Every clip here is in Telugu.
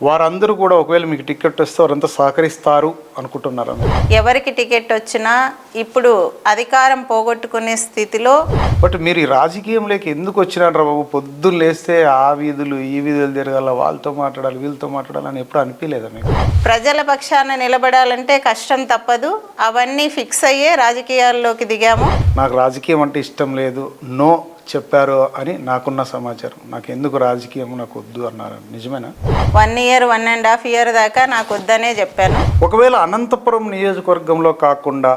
వారందరూ కూడా ఒకవేళ మీకు టికెట్ వస్తే వారంతా సహకరిస్తారు అనుకుంటున్నారా? ఎవరికి టికెట్ వచ్చినా ఇప్పుడు అధికారం పోగొట్టుకునే స్థితిలో. బట్ మీరు ఈ రాజకీయంలోకి ఎందుకు వచ్చినారు బాబు? పొద్దున్న లేస్తే ఆ వీధులు ఈ వీధులు తిరగాల, వాళ్ళతో మాట్లాడాలి వీళ్ళతో మాట్లాడాలని ఎప్పుడు అనిపించలేదా మీకు? ప్రజల పక్షాన నిలబడాలంటే కష్టం తప్పదు. అవన్నీ ఫిక్స్ అయ్యే రాజకీయాల్లోకి దిగాము. నాకు రాజకీయం అంటే ఇష్టం లేదు, నో చెప్పారు అని నాకున్న సమాచారం. నాకు ఎందుకు రాజకీయం, నాకు వద్దు అన్నారు, నిజమేనా? 1 year 1.5 years దాకా నాకు వద్దనే చెప్పాను. ఒకవేళ అనంతపురం నియోజకవర్గంలో కాకుండా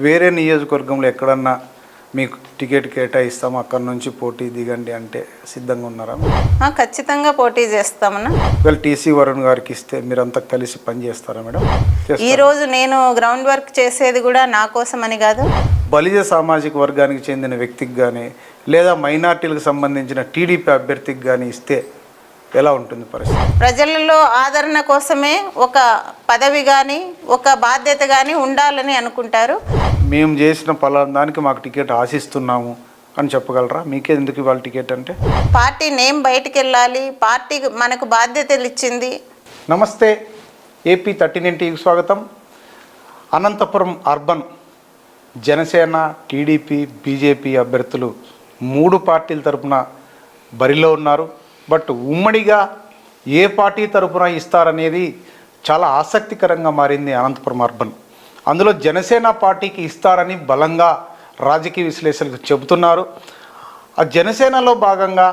వేరే నియోజకవర్గంలో ఎక్కడన్నా మీకు టికెట్ కేటాయిస్తాము, అక్కడ నుంచి పోటీ దిగండి అంటే సిద్ధంగా ఉన్నారా? ఖచ్చితంగా పోటీ చేస్తామన్నా. ఒకవేళ టీసీ వరుణ్ గారికి ఇస్తే మీరంతా కలిసి పని చేస్తారా మేడం? ఈరోజు నేను గ్రౌండ్ వర్క్ చేసేది కూడా నా కోసం అని కాదు, బలిజ సామాజిక వర్గానికి చెందిన వ్యక్తికి కానీ లేదా మైనార్టీలకు సంబంధించిన టీడీపీ అభ్యర్థికి కానీ ఇస్తే ఎలా ఉంటుంది పరిస్థితి? ప్రజలలో ఆదరణ కోసమే ఒక పదవి కానీ ఒక బాధ్యత కానీ ఉండాలని అనుకుంటారు. మేము చేసిన పలానా దానికి మాకు టికెట్ ఆశిస్తున్నాము అని చెప్పగలరా? మీకే ఎందుకు ఇవాళ టికెట్ అంటే? పార్టీ నేమ్ బయటికి వెళ్ళాలి, పార్టీ మనకు బాధ్యతలు ఇచ్చింది. నమస్తే, ఏపీ 13 టీవీకి స్వాగతం. Anantapuram urban Janasena, TDP, BJP అభ్యర్థులు 3 పార్టీల తరపున బరిలో ఉన్నారు. బట్ ఉమ్మడిగా ఏ పార్టీ తరపున ఇస్తారనేది చాలా ఆసక్తికరంగా మారింది అనంతపురం అర్బన్. అందులో జనసేన పార్టీకి ఇస్తారని బలంగా రాజకీయ విశ్లేషకులు చెబుతున్నారు. ఆ జనసేనలో భాగంగా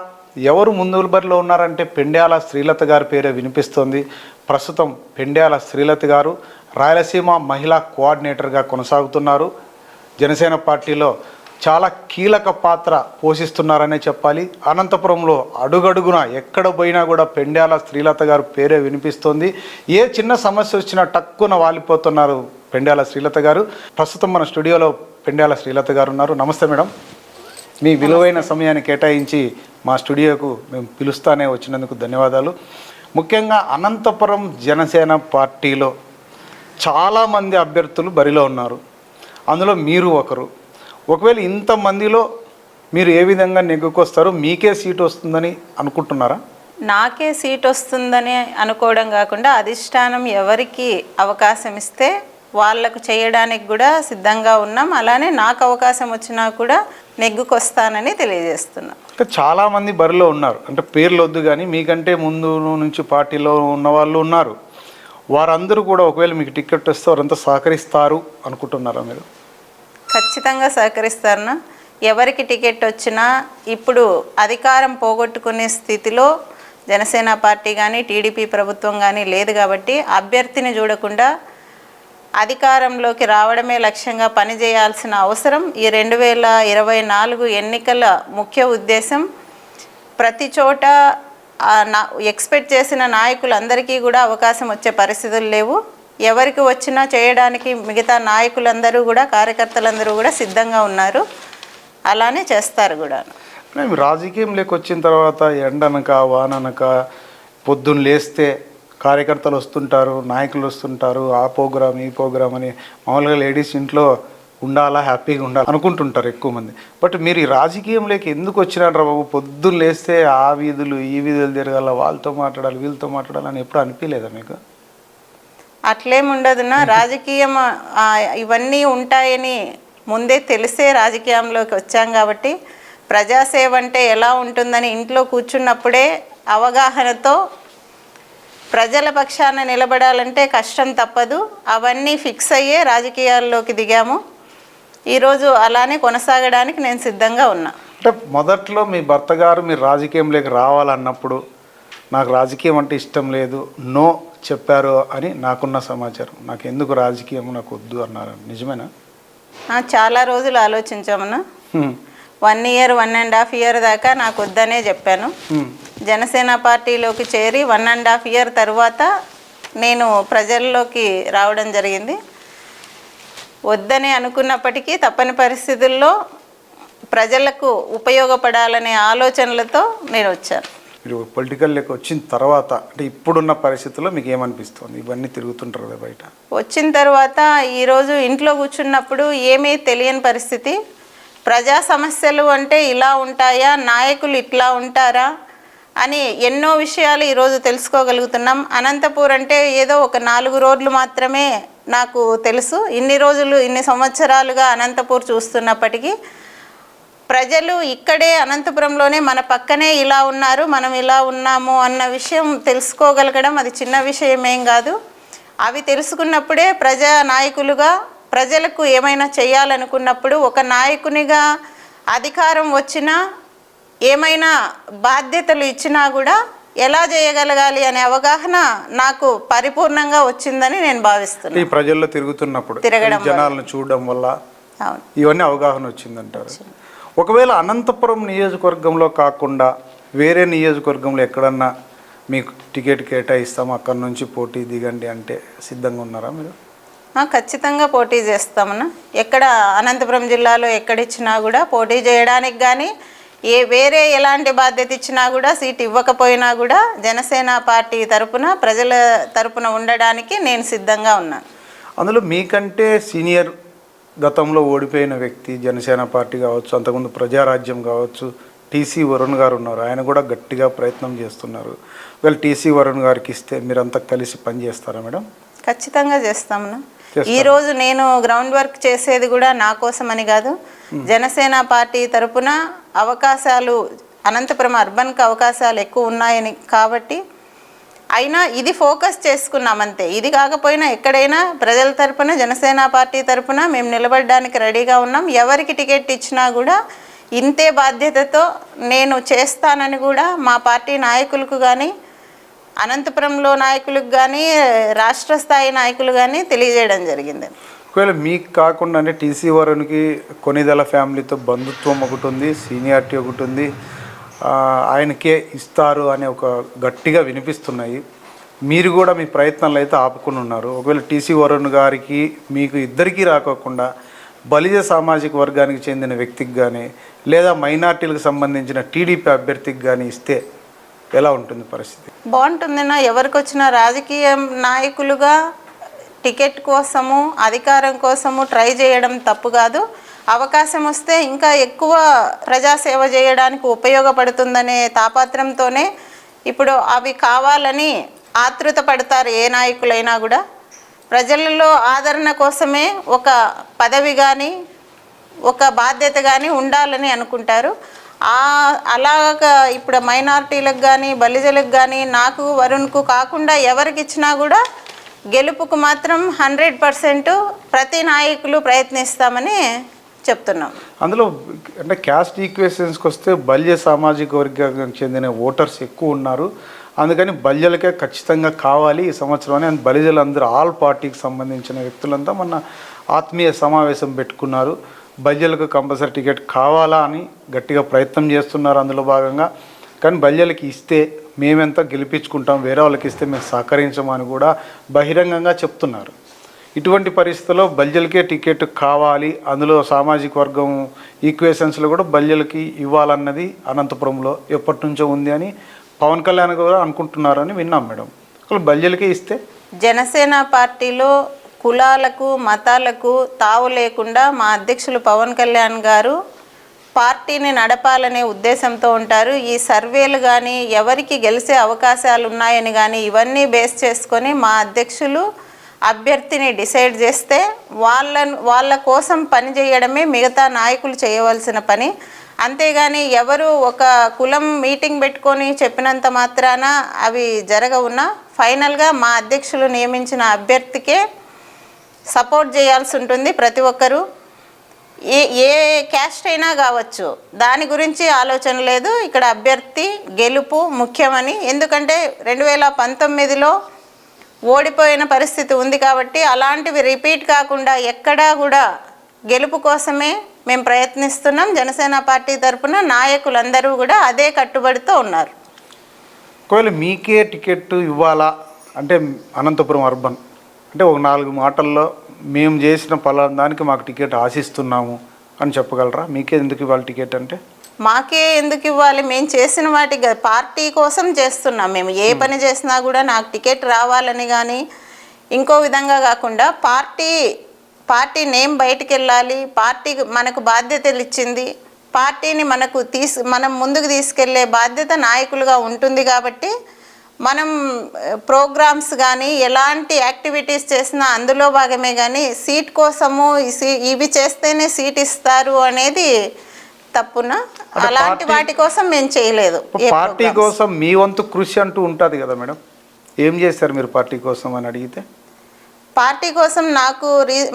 ఎవరు ముందు బరిలో ఉన్నారంటే పెండ్యాల శ్రీలత గారి పేరే వినిపిస్తోంది. ప్రస్తుతం పెండ్యాల శ్రీలత గారు రాయలసీమ మహిళా కోఆర్డినేటర్గా కొనసాగుతున్నారు. జనసేన పార్టీలో చాలా కీలక పాత్ర పోషిస్తున్నారనే చెప్పాలి. అనంతపురంలో అడుగడుగున ఎక్కడ పోయినా కూడా పెండ్యాల శ్రీలత గారు పేరే వినిపిస్తోంది. ఏ చిన్న సమస్య వచ్చినా టక్కున వాలిపోతున్నారు పెండ్యాల శ్రీలత గారు. ప్రస్తుతం మన స్టూడియోలో పెండ్యాల శ్రీలత గారు ఉన్నారు. నమస్తే మేడం, మీ విలువైన సమయాన్ని కేటాయించి మా స్టూడియోకు మేము పిలుస్తానే వచ్చినందుకు ధన్యవాదాలు. ముఖ్యంగా అనంతపురం జనసేన పార్టీలో చాలామంది అభ్యర్థులు బరిలో ఉన్నారు, అందులో మీరు ఒకరు. ఒకవేళ ఇంతమందిలో మీరు ఏ విధంగా నెగ్గుకొస్తారు? మీకే సీట్ వస్తుందని అనుకుంటున్నారా? నాకే సీట్ వస్తుందని అనుకోవడం కాకుండా అధిష్టానం ఎవరికి అవకాశం ఇస్తే వాళ్లకు చేయడానికి కూడా సిద్ధంగా ఉన్నాం. అలానే నాకు అవకాశం వచ్చినా కూడా నెగ్గుకొస్తానని తెలియజేస్తున్నాం. చాలామంది బరిలో ఉన్నారు, అంటే పేర్లు వద్దు కానీ మీకంటే ముందు నుంచి పార్టీలో ఉన్న వాళ్ళు ఉన్నారు. వారందరూ కూడా ఒకవేళ మీకు టికెట్ వస్తే వారంతా సహకరిస్తారు అనుకుంటున్నారా మీరు? ఖచ్చితంగా సహకరిస్తారన్నా. ఎవరికి టికెట్ వచ్చినా ఇప్పుడు అధికారం పోగొట్టుకునే స్థితిలో జనసేన పార్టీ కానీ టీడీపీ ప్రభుత్వం కానీ లేదు కాబట్టి అభ్యర్థిని చూడకుండా అధికారంలోకి రావడమే లక్ష్యంగా పనిచేయాల్సిన అవసరం ఈ 2024 ఎన్నికల ముఖ్య ఉద్దేశం. ప్రతి చోట ఎక్స్పెక్ట్ చేసిన నాయకులందరికీ కూడా అవకాశం వచ్చే పరిస్థితులు లేవు. ఎవరికి వచ్చినా చేయడానికి మిగతా నాయకులందరూ కూడా, కార్యకర్తలందరూ కూడా సిద్ధంగా ఉన్నారు. అలానే చేస్తారు కూడా. రాజకీయంలోకి వచ్చిన తర్వాత ఎండనక వాననక పొద్దున్న లేస్తే కార్యకర్తలు వస్తుంటారు, నాయకులు వస్తుంటారు, ఆ ప్రోగ్రామ్ ఈ ప్రోగ్రామ్ అని. మామూలుగా లేడీస్ ఇంట్లో ఉండాలా, హ్యాపీగా ఉండాలి అనుకుంటుంటారు ఎక్కువ మంది. బట్ మీరు ఈ రాజకీయంలోకి ఎందుకు వచ్చినారు బాబు? పొద్దున్న లేస్తే ఆ వీధులు ఈ వీధులు తిరగాల, వాళ్ళతో మాట్లాడాలి వీళ్ళతో మాట్లాడాలని ఎప్పుడు అనిపించలేదా మీకు? అట్లేముండదున్నా. రాజకీయం ఇవన్నీ ఉంటాయని ముందే తెలిసే రాజకీయంలోకి వచ్చాం కాబట్టి ప్రజాసేవ అంటే ఎలా ఉంటుందని ఇంట్లో కూర్చున్నప్పుడే అవగాహనతో ప్రజల పక్షాన నిలబడాలంటే కష్టం తప్పదు. అవన్నీ ఫిక్స్ అయ్యే రాజకీయాల్లోకి దిగాము. ఈరోజు అలానే కొనసాగడానికి నేను సిద్ధంగా ఉన్నా. అంటే మొదట్లో మీ భర్త గారు మీరు రాజకీయంలోకి రావాలన్నప్పుడు నాకు రాజకీయం అంటే ఇష్టం లేదు, నో చెప్పారు అని నాకున్న సమాచారం. నాకు ఎందుకు రాజకీయం, నాకు వద్దు అన్నారు, నిజమేనా? చాలా రోజులు ఆలోచించామన్నా. 1 year 1.5 years దాకా నాకు వద్దనే చెప్పాను. జనసేన పార్టీలోకి చేరి 1.5 years తర్వాత నేను ప్రజల్లోకి రావడం జరిగింది. వద్దని అనుకున్నప్పటికీ తప్పని పరిస్థితుల్లో ప్రజలకు ఉపయోగపడాలనే ఆలోచనలతో నేను వచ్చాను. మీరు పొలిటికల్లోకి వచ్చిన తర్వాత అంటే ఇప్పుడున్న పరిస్థితుల్లో మీకు ఏమనిపిస్తుంది? ఇవన్నీ తిరుగుతుంటారు కదా బయట. వచ్చిన తర్వాత ఈరోజు ఇంట్లో కూర్చున్నప్పుడు ఏమీ తెలియని పరిస్థితి. ప్రజా సమస్యలు అంటే ఇలా ఉంటాయా, నాయకులు ఇట్లా ఉంటారా, అని ఎన్నో విషయాలు ఈరోజు తెలుసుకోగలుగుతున్నాం. అనంతపూర్ అంటే ఏదో ఒక 4 రోడ్లు మాత్రమే నాకు తెలుసు. ఇన్ని సంవత్సరాలుగా అనంతపూర్ చూస్తున్నప్పటికీ ప్రజలు ఇక్కడే అనంతపురంలోనే మన పక్కనే ఇలా ఉన్నారు, మనం ఇలా ఉన్నాము అన్న విషయం తెలుసుకోగలగడం అది చిన్న విషయమేం కాదు. అవి తెలుసుకున్నప్పుడే ప్రజా నాయకులుగా ప్రజలకు ఏమైనా చేయాలనుకున్నప్పుడు ఒక నాయకునిగా అధికారం వచ్చినా ఏమైనా బాధ్యతలు ఇచ్చినా కూడా ఎలా చేయగలగాలి అనే అవగాహన నాకు పరిపూర్ణంగా వచ్చిందని నేను భావిస్తున్నాను. ఈ ప్రజల్లో తిరుగుతున్నప్పుడు జనాలను చూడడం వల్ల ఇవన్నీ అవగాహన వచ్చిందంటారు. ఒకవేళ అనంతపురం నియోజకవర్గంలో కాకుండా వేరే నియోజకవర్గంలో ఎక్కడన్నా మీకు టికెట్ కేటాయిస్తాము, అక్కడ నుంచి పోటీ దిగండి అంటే సిద్ధంగా ఉన్నారా మీరు? ఖచ్చితంగా పోటీ చేస్తామన్నా. ఎక్కడ అనంతపురం జిల్లాలో ఎక్కడిచ్చినా కూడా పోటీ చేయడానికి కానీ వేరే ఎలాంటి బాధ్యత ఇచ్చినా కూడా సీట్ ఇవ్వకపోయినా కూడా జనసేన పార్టీ తరపున ప్రజల తరపున ఉండడానికి నేను సిద్ధంగా ఉన్నాను. అందులో మీకంటే సీనియర్ గతంలో ఓడిపోయిన వ్యక్తి జనసేన పార్టీ కావచ్చు, అంతకుముందు ప్రజారాజ్యం కావచ్చు, టీసీ వరుణ్ గారు ఉన్నారు. ఆయన కూడా గట్టిగా ప్రయత్నం చేస్తున్నారు. వీళ్ళు టీసీ వరుణ్ గారికి ఇస్తే మీరంతా కలిసి పనిచేస్తారా మేడం? ఖచ్చితంగా చేస్తామన్నా. ఈరోజు నేను గ్రౌండ్ వర్క్ చేసేది కూడా నా కోసం అని కాదు, జనసేన పార్టీ తరపున అవకాశాలు అనంతపురం అర్బన్కి అవకాశాలు ఎక్కువ ఉన్నాయని కాబట్టి అయినా ఇది ఫోకస్ చేసుకున్నామంతే. ఇది కాకపోయినా ఎక్కడైనా ప్రజల తరపున జనసేన పార్టీ తరపున మేము నిలబడడానికి రెడీగా ఉన్నాం. ఎవరికి టికెట్ ఇచ్చినా కూడా ఇంతే బాధ్యతతో నేను చేస్తానని కూడా మా పార్టీ నాయకులకు కానీ అనంతపురంలో నాయకులకు కానీ రాష్ట్ర స్థాయి నాయకులు కానీ తెలియజేయడం జరిగింది. ఒకవేళ మీకు కాకుండా అంటే టీసీ వరుణ్కి కొనిదెల ఫ్యామిలీతో బంధుత్వం ఒకటి ఉంది, సీనియారిటీ ఒకటి ఉంది, ఆయనకే ఇస్తారు అనే ఒక గట్టిగా వినిపిస్తున్నాయి. మీరు కూడా మీ ప్రయత్నాలు అయితే ఆపుకుని ఉన్నారు. ఒకవేళ టీసీ వరుణ్ గారికి మీకు ఇద్దరికీ రాకోకుండా బలిజ సామాజిక వర్గానికి చెందిన వ్యక్తికి కానీ లేదా మైనార్టీలకు సంబంధించిన టీడీపీ అభ్యర్థికి కానీ ఇస్తే ఎలా ఉంటుంది పరిస్థితి? బాగుంటుందన్నా. ఎవరికి వచ్చిన రాజకీయ నాయకులుగా టికెట్ కోసము అధికారం కోసము ట్రై చేయడం తప్పు కాదు. అవకాశం వస్తే ఇంకా ఎక్కువ ప్రజాసేవ చేయడానికి ఉపయోగపడుతుందనే తాపత్రంతోనే ఇప్పుడు అవి కావాలని ఆతృత పడతారు ఏ నాయకులైనా కూడా. ప్రజలలో ఆదరణ కోసమే ఒక పదవి కానీ ఒక బాధ్యత కానీ ఉండాలని అనుకుంటారు. అలాగా ఇప్పుడు మైనారిటీలకు కానీ బలిజలకు కానీ నాకు వరుణ్కు కాకుండా ఎవరికి ఇచ్చినా కూడా గెలుపుకు మాత్రం 100% ప్రతి నాయకులు ప్రయత్నిస్తామని చెప్తున్నాం. అందులో అంటే క్యాస్ట్ ఈక్వేషన్స్కి వస్తే బల్య సామాజిక వర్గానికి చెందిన ఓటర్స్ ఎక్కువ ఉన్నారు. అందుకని బల్యలకే ఖచ్చితంగా కావాలి ఈ సంవత్సరం అని బలిజలందరూ ఆల్ పార్టీకి సంబంధించిన వ్యక్తులంతా మొన్న ఆత్మీయ సమావేశం పెట్టుకున్నారు. బల్యలకు కంపల్సరీ టికెట్ కావాలా అని గట్టిగా ప్రయత్నం చేస్తున్నారు. అందులో భాగంగా కానీ బల్యలకి ఇస్తే మేమెంత గెలిపించుకుంటాం, వేరే వాళ్ళకి ఇస్తే మేము సహకరించమని కూడా బహిరంగంగా చెప్తున్నారు. ఇటువంటి పరిస్థితుల్లో బల్జలకే టికెట్ కావాలి, అందులో సామాజిక వర్గం ఈక్వేషన్స్లో కూడా బల్జలకి ఇవ్వాలన్నది అనంతపురంలో ఎప్పటి నుంచో ఉంది అని పవన్ కళ్యాణ్ కూడా అనుకుంటున్నారని విన్నాం మేడం. అసలు బల్జలకే ఇస్తే జనసేన పార్టీలో కులాలకు మతాలకు తావు లేకుండా మా అధ్యక్షులు పవన్ కళ్యాణ్ గారు పార్టీని నడపాలనే ఉద్దేశంతో ఉంటారు. ఈ సర్వేలు కానీ ఎవరికి గెలిచే అవకాశాలు ఉన్నాయని కానీ ఇవన్నీ బేస్ చేసుకొని మా అధ్యక్షులు అభ్యర్థిని డిసైడ్ చేస్తే వాళ్ళ కోసం పని చేయడమే మిగతా నాయకులు చేయవలసిన పని. అంతేగాని ఎవరు ఒక కులం మీటింగ్ పెట్టుకొని చెప్పినంత మాత్రాన అవి జరగవున్నా ఫైనల్గా మా అధ్యక్షులు నియమించిన అభ్యర్థికే సపోర్ట్ చేయాల్సి ఉంటుంది ప్రతి ఒక్కరూ. ఏ క్యాస్ట్ అయినా కావచ్చు, దాని గురించి ఆలోచన లేదు. ఇక్కడ అభ్యర్థి గెలుపు ముఖ్యమని, ఎందుకంటే 2019లో ఓడిపోయిన పరిస్థితి ఉంది కాబట్టి అలాంటివి రిపీట్ కాకుండా ఎక్కడా కూడా గెలుపు కోసమే మేము ప్రయత్నిస్తున్నాం. జనసేన పార్టీ తరఫున నాయకులందరూ కూడా అదే కట్టుబడితో ఉన్నారు. ఒకవేళ మీకే టికెట్ ఇవ్వాలా అంటే అనంతపురం అర్బన్ అంటే ఒక 4 మాటల్లో మేము చేసిన పలానా దానికి మాకు టికెట్ ఆశిస్తున్నాము అని చెప్పగలరా? మీకే ఎందుకు ఇవ్వాలి టికెట్ అంటే? మాకే ఎందుకు ఇవ్వాలి, మేము చేసిన వాటికి పార్టీ కోసం చేస్తున్నాం. మేము ఏ పని చేసినా కూడా నాకు టికెట్ రావాలని కానీ ఇంకో విధంగా కాకుండా పార్టీ నేమ్ బయటికి వెళ్ళాలి, పార్టీ మనకు బాధ్యతలు ఇచ్చింది, పార్టీని మనం ముందుకు తీసుకెళ్లే బాధ్యత నాయకులుగా ఉంటుంది కాబట్టి మనం ప్రోగ్రామ్స్ కానీ ఎలాంటి యాక్టివిటీస్ చేసినా అందులో భాగమే కానీ సీట్ కోసము ఇవి చేస్తేనే సీట్ ఇస్తారు అనేది తప్పున అలాంటి వాటి కోసం మేము చేయలేదు. పార్టీ కోసం మీ వంతు కృషి అంటూ ఉంటుంది కదా మేడం, ఏం చేస్తారు మీరు పార్టీ కోసం అని అడిగితే? పార్టీ కోసం నాకు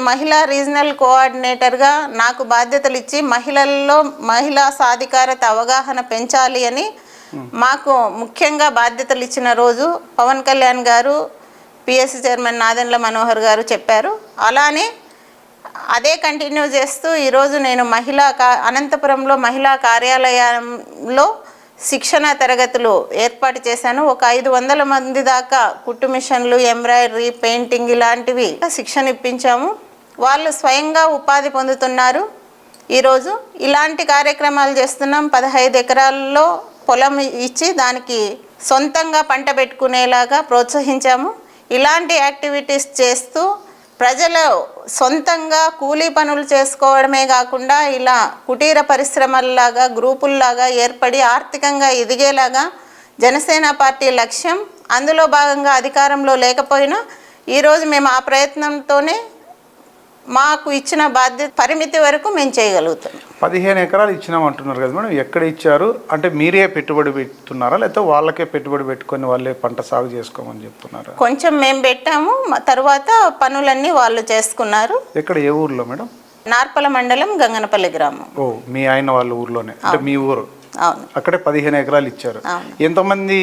మహిళా రీజనల్ కోఆర్డినేటర్గా నాకు బాధ్యతలు ఇచ్చి మహిళల్లో మహిళా సాధికారత అవగాహన పెంచాలి అని మాకు ముఖ్యంగా బాధ్యతలు ఇచ్చిన రోజు పవన్ కళ్యాణ్ గారు, పిఎస్సి చైర్మన్ నాదెండ్ల మనోహర్ గారు చెప్పారు. అలానే అదే కంటిన్యూ చేస్తూ ఈరోజు నేను అనంతపురంలో మహిళా కార్యాలయంలో శిక్షణ తరగతులు ఏర్పాటు చేశాను. ఒక 500 మంది దాకా కుట్టు మిషన్లు, ఎంబ్రాయిడరీ, పెయింటింగ్ ఇలాంటివి శిక్షణ ఇప్పించాము. వాళ్ళు స్వయంగా ఉపాధి పొందుతున్నారు. ఈరోజు ఇలాంటి కార్యక్రమాలు చేస్తున్నాం. 15 ఎకరాల్లో పొలం ఇచ్చి దానికి సొంతంగా పంట పెట్టుకునేలాగా ప్రోత్సహించాము. ఇలాంటి యాక్టివిటీస్ చేస్తూ ప్రజలు సొంతంగా కూలీ పనులు చేసుకోవడమే కాకుండా ఇలా కుటీర పరిశ్రమల్లాగా గ్రూపుల్లాగా ఏర్పడి ఆర్థికంగా ఎదిగేలాగా జనసేన పార్టీ లక్ష్యం. అందులో భాగంగా అధికారంలో లేకపోయినా ఈరోజు మేము ఆ ప్రయత్నంతోనే మాకు ఇచ్చిన బాధ్యత పరిమితి వరకు మేము చేయగలుగుతాం. 15 ఎకరాలు ఇచ్చినాం అంటున్నారు కదా మేడం, ఎక్కడ ఇచ్చారు? అంటే మీరే పెట్టుబడి పెట్టున్నారా లేకపోతే వాళ్ళకే పెట్టుబడి పెట్టుకొని వాళ్ళే పంట సాగు చేసుకోమని చెప్తున్నారా? కొంచెం మేము పెట్టాము, తర్వాత పనులన్నీ వాళ్ళు చేసుకున్నారు. ఎక్కడ, ఏ ఊర్లో మేడం? నార్పల మండలం, గంగనపల్లి గ్రామం. ఓ, మీ ఆయన వాళ్ళ ఊర్లోనే, అంటే మీ ఊరు? అవును. అక్కడే 15 ఎకరాలు ఇచ్చారు. ఎంతమంది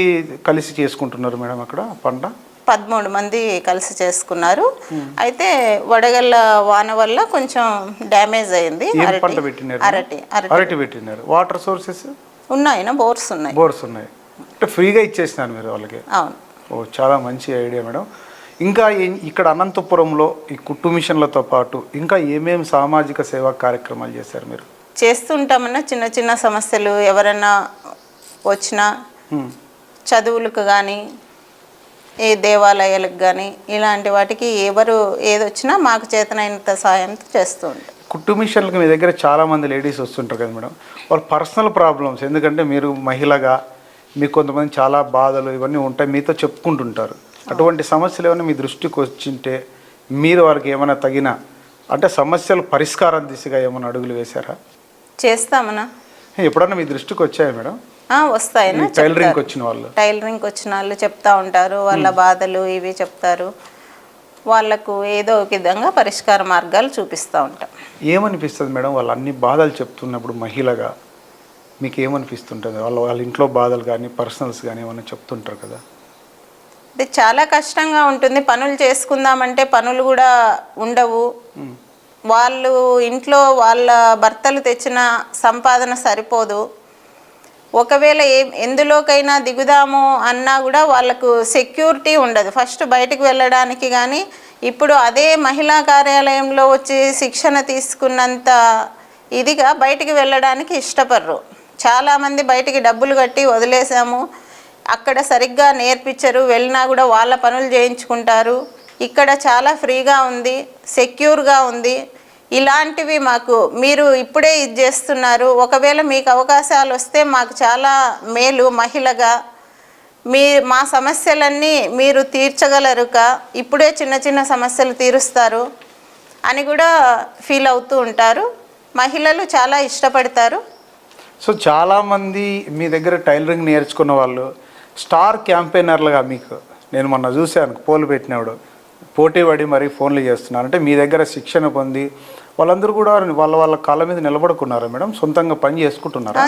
కలిసి చేసుకుంటున్నారు మేడం అక్కడ పంట? 13 మంది కలిసి చేసుకున్నారు. అయితే వడగళ్ళ వాన వల్ల కొంచెం డ్యామేజ్ అయింది. అరటి పెట్టినారు. వాటర్ సోర్సెస్ ఉన్నాయి, బోర్స్ ఉన్నాయి. అంటే ఫ్రీగా ఇచ్చేసినారు మీరు వాళ్ళకి? అవును. ఓ, చాలా మంచి ఐడియా మేడం. ఇంకా ఇక్కడ అనంతపురంలో ఈ కుట్టు మిషన్లతో పాటు ఇంకా ఏమేమి సామాజిక సేవా కార్యక్రమాలు చేశారు మీరు? చేస్తుంటామన్నా చిన్న చిన్న సమస్యలు ఎవరైనా వచ్చినా, చదువులకు కానీ ఏ దేవాలయాలకు కానీ ఇలాంటి వాటికి ఎవరు ఏదొచ్చినా మాకు చేతనైనంత సాయంతో చేస్తూ ఉంటాం. కుట్టు మిషన్లకు మీ దగ్గర చాలామంది లేడీస్ వస్తుంటారు కదా మేడం, వాళ్ళ పర్సనల్ ప్రాబ్లమ్స్, ఎందుకంటే మీరు మహిళగా మీకు కొంతమంది చాలా బాధలు ఇవన్నీ ఉంటాయి, మీతో చెప్పుకుంటుంటారు. అటువంటి సమస్యలు ఏమైనా మీ దృష్టికి వచ్చింటే మీరు వారికి ఏమైనా తగిన అంటే సమస్యలు పరిష్కారం దిశగా ఏమైనా అడుగులు వేశారా? చేస్తామన్నా. ఎప్పుడన్నా మీ దృష్టికి వచ్చాయా మేడం? వస్తాయన్నా. టైలరింగ్కి వచ్చిన వాళ్ళు చెప్తా ఉంటారు, వాళ్ళ బాధలు ఇవి చెప్తారు. వాళ్ళకు ఏదో ఒక విధంగా పరిష్కార మార్గాలు చూపిస్తూ ఉంటాం. ఏమనిపిస్తుంది మేడం వాళ్ళు అన్ని బాధలు చెప్తున్నప్పుడు మహిళగా మీకు ఏమనిపిస్తుంటుంది? వాళ్ళ ఇంట్లో బాధలు కానీ పర్సనల్స్ కానీ ఏమైనా చెప్తుంటారు కదా? అది చాలా కష్టంగా ఉంటుంది. పనులు చేసుకుందామంటే పనులు కూడా ఉండవు. వాళ్ళు ఇంట్లో వాళ్ళ భర్తలు తెచ్చిన సంపాదన సరిపోదు. ఒకవేళ ఎందులోకైనా దిగుదాము అన్నా కూడా వాళ్ళకు సెక్యూరిటీ ఉండదు. ఫస్ట్ బయటకు వెళ్ళడానికి కానీ ఇప్పుడు అదే మహిళా కార్యాలయంలో వచ్చి శిక్షణ తీసుకున్నంత ఇదిగా బయటికి వెళ్ళడానికి ఇష్టపడరు. చాలామంది బయటికి డబ్బులు కట్టి వదిలేసాము, అక్కడ సరిగ్గా నేర్పించరు, వెళ్ళినా కూడా వాళ్ళ పనులు చేయించుకుంటారు. ఇక్కడ చాలా ఫ్రీగా ఉంది, సెక్యూర్గా ఉంది. ఇలాంటివి మాకు మీరు ఇప్పుడే ఇది చేస్తున్నారు. ఒకవేళ మీకు అవకాశాలు వస్తే మాకు చాలా మేలు. మహిళగా మా సమస్యలన్నీ మీరు తీర్చగలరుక, ఇప్పుడే చిన్న చిన్న సమస్యలు తీరుస్తారు అని కూడా ఫీల్ అవుతూ ఉంటారు. మహిళలు చాలా ఇష్టపడతారు. సో చాలామంది మీ దగ్గర టైలరింగ్ నేర్చుకున్న వాళ్ళు స్టార్ క్యాంపెయినర్లుగా మీకు నేను మొన్న చూశాను, పోలు పెట్టినప్పుడు పోటీ పడి మరీ ఫోన్లు చేస్తున్నారు. అంటే మీ దగ్గర శిక్షణ పొంది వాళ్ళందరూ కూడా వాళ్ళ కాళ్ళ మీద నిలబడుకున్నారా మేడం? సొంతంగా పని చేసుకుంటున్నారా?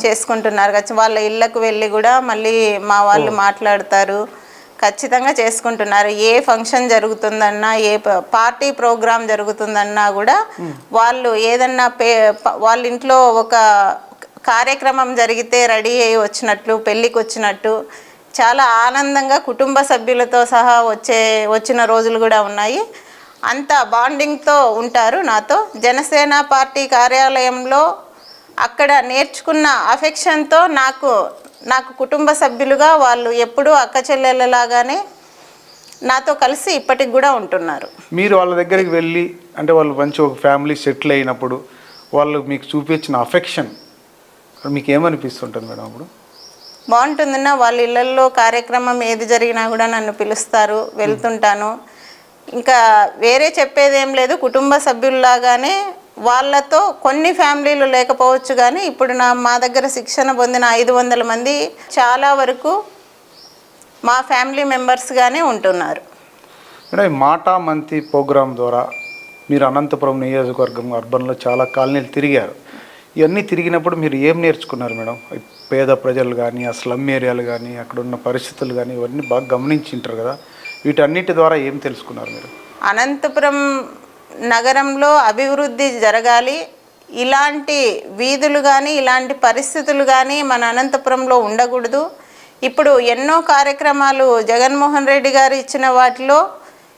చేసుకుంటున్నారు. వాళ్ళ ఇళ్ళకు వెళ్ళి కూడా మళ్ళీ మా వాళ్ళు మాట్లాడతారు. ఖచ్చితంగా చేసుకుంటున్నారు. ఏ ఫంక్షన్ జరుగుతుందన్నా, ఏ పార్టీ ప్రోగ్రాం జరుగుతుందన్నా కూడా వాళ్ళు ఏదన్నా వాళ్ళ ఇంట్లో ఒక కార్యక్రమం జరిగితే రెడీ అయ్యి వచ్చినట్లు, పెళ్ళికి వచ్చినట్టు చాలా ఆనందంగా కుటుంబ సభ్యులతో సహా వచ్చిన రోజులు కూడా ఉన్నాయి. అంత బాండింగ్తో ఉంటారు నాతో. జనసేన పార్టీ కార్యాలయంలో అక్కడ నేర్చుకున్న అఫెక్షన్తో నాకు కుటుంబ సభ్యులుగా వాళ్ళు ఎప్పుడూ అక్క చెల్లెళ్ళలాగానే నాతో కలిసి ఇప్పటికి కూడా ఉంటున్నారు. మీరు వాళ్ళ దగ్గరికి వెళ్ళి అంటే వాళ్ళు మంచి ఒక ఫ్యామిలీ సెటిల్ అయినప్పుడు వాళ్ళు మీకు చూపించిన అఫెక్షన్ మీకు ఏమనిపిస్తుంటుంది మేడం అప్పుడు? బాగుంటుందన్న, వాళ్ళ ఇళ్ళల్లో కార్యక్రమం ఏది జరిగినా కూడా నన్ను పిలుస్తారు, వెళ్తుంటాను. ఇంకా వేరే చెప్పేది ఏం లేదు, కుటుంబ సభ్యుల్లాగానే వాళ్ళతో కొన్ని ఫ్యామిలీలు లేకపోవచ్చు కానీ ఇప్పుడు మా దగ్గర శిక్షణ పొందిన 500 మంది చాలా వరకు మా ఫ్యామిలీ మెంబర్స్గానే ఉంటున్నారు. మేడం, ఈ మాటా మంతి ప్రోగ్రాం ద్వారా మీరు అనంతపురం నియోజకవర్గం అర్బన్లో చాలా కాలనీలు తిరిగారు. ఇవన్నీ తిరిగినప్పుడు మీరు ఏం నేర్చుకున్నారు మేడం? పేద ప్రజలు కానీ, ఆ స్లమ్ ఏరియాలు కానీ, అక్కడ ఉన్న పరిస్థితులు కానీ ఇవన్నీ బాగా గమనించింటారు కదా, వీటన్నిటి ద్వారా ఏం తెలుసుకున్నారు మీరు? అనంతపురం నగరంలో అభివృద్ధి జరగాలి, ఇలాంటి వీధులు కానీ ఇలాంటి పరిస్థితులు కానీ మన అనంతపురంలో ఉండకూడదు. ఇప్పుడు ఎన్నో కార్యక్రమాలు జగన్మోహన్ రెడ్డి గారు ఇచ్చిన వాటిలో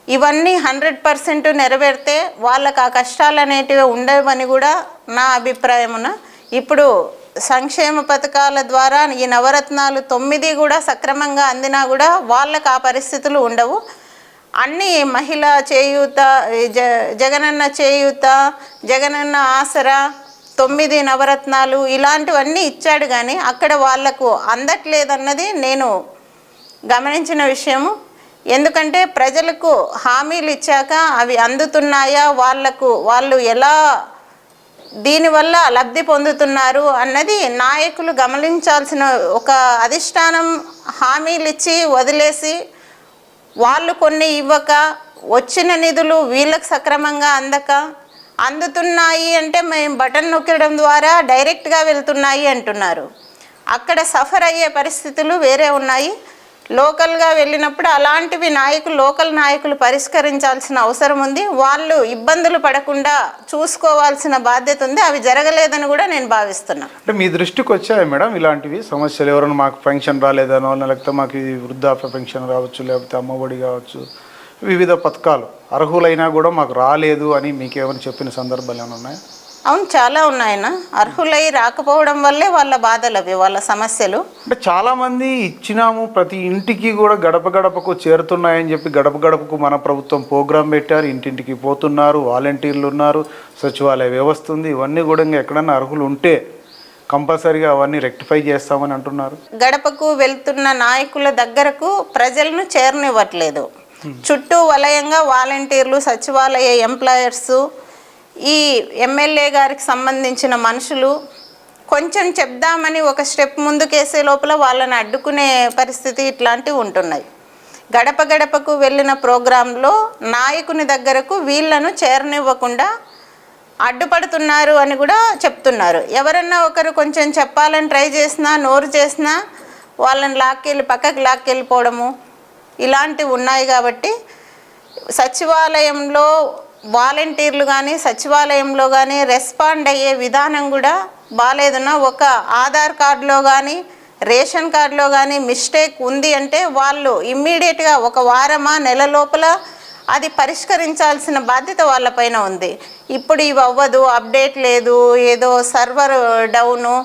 ఇవన్నీ 100% నెరవేరితే వాళ్ళకు ఆ కష్టాలు అనేటివి ఉండవని కూడా నా అభిప్రాయమున. ఇప్పుడు సంక్షేమ పథకాల ద్వారా ఈ నవరత్నాలు 9 కూడా సక్రమంగా అందినా కూడా వాళ్ళకు ఆ పరిస్థితులు ఉండవు. అన్నీ మహిళా చేయూత, జగనన్న చేయూత, జగనన్న ఆసరా, 9 నవరత్నాలు ఇలాంటివన్నీ ఇచ్చాడు కానీ అక్కడ వాళ్లకు అందట్లేదన్నది నేను గమనించిన విషయము. ఎందుకంటే ప్రజలకు హామీలు ఇచ్చాక అవి అందుతున్నాయా, వాళ్ళు ఎలా దీనివల్ల లబ్ధి పొందుతున్నారు అన్నది నాయకులు గమనించాల్సిన. ఒక అధిష్టానం హామీలు ఇచ్చి వదిలేసి వాళ్ళు కొన్ని ఇవ్వక, వచ్చిన నిధులు వీళ్ళకి సక్రమంగా అందుతున్నాయి అంటే మేము బటన్ నొక్కడం ద్వారా డైరెక్ట్గా వెళ్తున్నాయి అంటున్నారు. అక్కడ సఫర్ అయ్యే పరిస్థితులు వేరే ఉన్నాయి. లోకల్గా వెళ్ళినప్పుడు అలాంటివి లోకల్ నాయకులు పరిష్కరించాల్సిన అవసరం ఉంది. వాళ్ళు ఇబ్బందులు పడకుండా చూసుకోవాల్సిన బాధ్యత ఉంది. అవి జరగలేదని కూడా నేను భావిస్తున్నాను. అంటే మీ దృష్టికి వచ్చాయి మేడం ఇలాంటివి సమస్యలు? ఎవరైనా మాకు పెన్షన్ రాలేదనో, లేకపోతే మాకు ఇది వృద్ధాప్య పెన్షన్ రావచ్చు, లేకపోతే అమ్మఒడి కావచ్చు, వివిధ పథకాలు అర్హులైనా కూడా మాకు రాలేదు అని మీకు ఏమైనా చెప్పిన సందర్భాలు ఏమైనా ఉన్నాయా? అవును, చాలా ఉన్నాయన్న. అర్హులై రాకపోవడం వల్లే వాళ్ళ బాధలు అవి, వాళ్ళ సమస్యలు. అంటే చాలామంది ఇచ్చినాము, ప్రతి ఇంటికి కూడా గడప గడపకు చేరుతున్నాయని చెప్పి గడప గడపకు మన ప్రభుత్వం ప్రోగ్రాం పెట్టారు, ఇంటింటికి పోతున్నారు, వాలంటీర్లు ఉన్నారు, సచివాలయ వ్యవస్థ ఉంది. ఇవన్నీ కూడా ఇంకా ఎక్కడన్నా అర్హులు ఉంటే కంపల్సరీగా అవన్నీ రెక్టిఫై చేస్తామని అంటున్నారు. గడపకు వెళ్తున్న నాయకుల దగ్గరకు ప్రజలను చేరనివ్వట్లేదు. చుట్టూ వలయంగా వాలంటీర్లు, సచివాలయ ఎంప్లాయర్సు, ఈ ఎమ్మెల్యే గారికి సంబంధించిన మనుషులు కొంచెం చెప్దామని ఒక స్టెప్ ముందుకేసే లోపల వాళ్ళని అడ్డుకునే పరిస్థితి ఇట్లాంటివి ఉంటున్నాయి. గడప గడపకు వెళ్ళిన ప్రోగ్రాంలో నాయకుని దగ్గరకు వీళ్ళను చేరనివ్వకుండా అడ్డుపడుతున్నారు అని కూడా చెప్తున్నారు. ఎవరన్నా ఒకరు కొంచెం చెప్పాలని ట్రై చేసినా, నోరు చేసినా వాళ్ళని పక్కకి లాక్కెళ్ళిపోవడము ఇలాంటివి ఉన్నాయి. కాబట్టి సచివాలయంలో వాలంటీర్లు కానీ, సచివాలయంలో కానీ రెస్పాండ్ అయ్యే విధానం కూడా బాలేదన్నా. ఒక ఆధార్ కార్డులో కానీ, రేషన్ కార్డులో కానీ మిస్టేక్ ఉంది అంటే వాళ్ళు ఇమ్మీడియట్గా ఒక వారమా, నెల లోపల అది పరిష్కరించాల్సిన బాధ్యత వాళ్ళపైన ఉంది. ఇప్పుడు ఇవి అవ్వదు, అప్డేట్ లేదు, ఏదో సర్వర్ డౌను,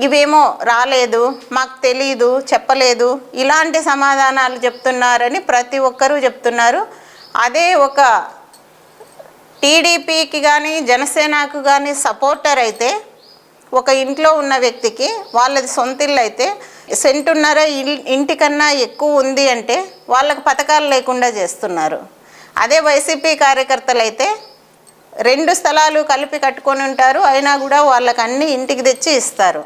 ఇవేమో రాలేదు, మాకు తెలీదు, చెప్పలేదు, ఇలాంటి సమాధానాలు చెప్తున్నారని ప్రతి ఒక్కరూ చెప్తున్నారు. అదే ఒక టీడీపీకి కానీ జనసేనకు కానీ సపోర్టర్ అయితే, ఒక ఇంట్లో ఉన్న వ్యక్తికి వాళ్ళది సొంత ఇల్లు అయితే సెంటున్నర ఇంటికన్నా ఎక్కువ ఉంది అంటే వాళ్ళకు పథకాలు లేకుండా చేస్తున్నారు. అదే వైసీపీ కార్యకర్తలు అయితే 2 స్థలాలు కలిపి కట్టుకొని ఉంటారు, అయినా కూడా వాళ్ళకి అన్ని ఇంటికి తెచ్చి ఇస్తారు.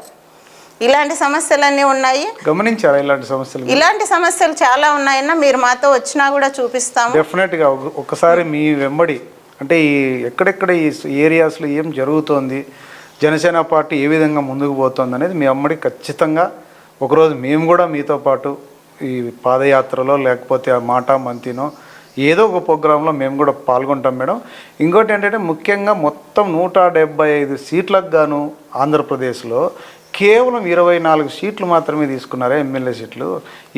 ఇలాంటి సమస్యలన్నీ ఉన్నాయి. గమనించారా ఇలాంటి సమస్యలు? ఇలాంటి సమస్యలు చాలా ఉన్నాయన్నా, మీరు మాతో వచ్చినా కూడా చూపిస్తాము. డెఫినెట్గా ఒకసారి మీ వెంబడి అంటే ఎక్కడెక్కడ ఈ ఏరియాస్లో ఏం జరుగుతోంది, జనసేన పార్టీ ఏ విధంగా ముందుకు పోతుంది అనేది మీ అమ్మడి ఖచ్చితంగా ఒకరోజు మేము కూడా మీతో పాటు ఈ పాదయాత్రలో లేకపోతే ఆ మాటా మంతినో ఏదో ఒక ప్రోగ్రాంలో మేము కూడా పాల్గొంటాం మేడం. ఇంకోటి ఏంటంటే ముఖ్యంగా మొత్తం 175 సీట్లకు గాను ఆంధ్రప్రదేశ్లో కేవలం 24 సీట్లు మాత్రమే తీసుకున్నారా ఎమ్మెల్యే సీట్లు.